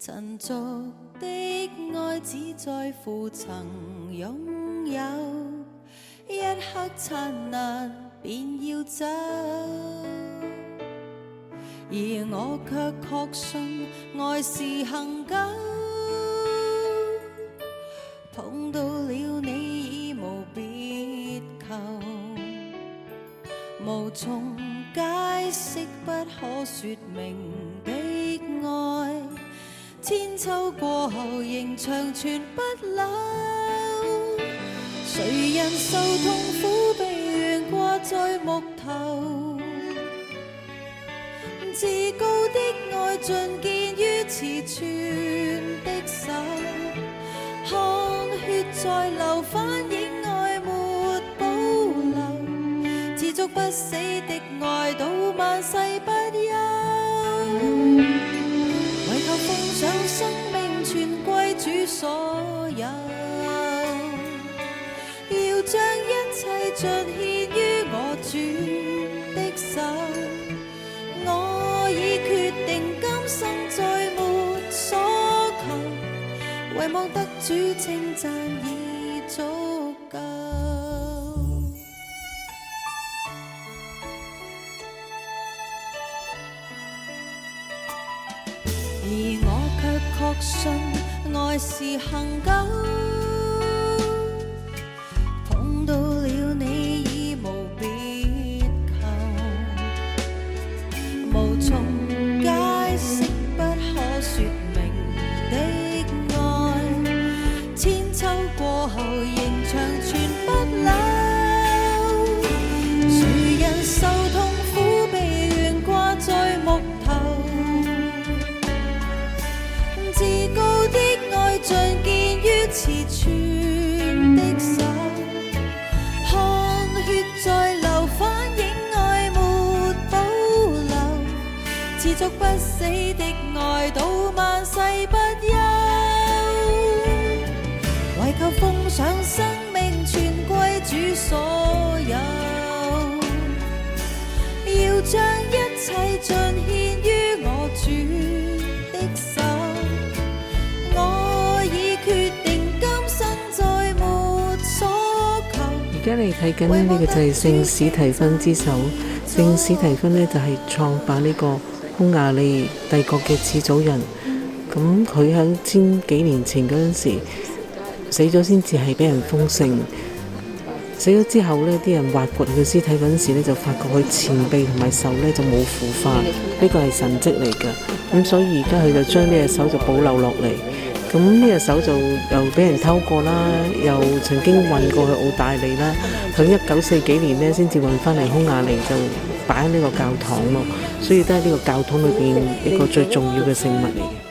塵俗的愛只在乎曾擁有，一刻燦爛便要走，而我卻確信愛是恆久，痛到了你已無別求，無從解釋不可說明的愛，千秋過後仍長存不朽。誰人受痛苦被懸掛在木頭，至高的愛盡見於詞存的手，看血在流，反映愛沒保留，持續不死的愛到萬世不休，為求奉上生命全歸主所有，要將一切盡獻於我主的手，我已決定今生再沒所求，唯望得主稱讚已足夠。而我卻確信愛是恆久，痛到了你已無別求，無從解釋不可說明的愛，千秋過後仍長存不朽。誰人受痛苦被懸掛在木頭，至高的愛盡見於詞存的手，看血在流，反映愛沒保留，持續不死的愛到萬世不休，為求奉上生命全歸主所有，要將一切盡獻於我主的手，我已決定今生再沒所求。而家你睇緊呢個就係聖史提芬之手。聖史提芬呢，就係創辦呢個匈牙利帝國嘅始祖人。咁佢喺千幾年前嗰陣時死咗，先至係俾人封聖。死咗之後呢，啲人挖掘佢屍體嗰陣時呢，就發覺佢前臂同埋手呢就冇腐化，呢個係神蹟嚟㗎。咁所以而家佢就將呢隻手就保留落嚟。咁呢隻手就又俾人偷過啦，又曾經運過去澳大利啦。喺1940幾年呢，先至運翻嚟匈牙利，就擺喺呢個教堂咯。所以都係呢個教堂裏邊一個最重要嘅聖物嚟嘅。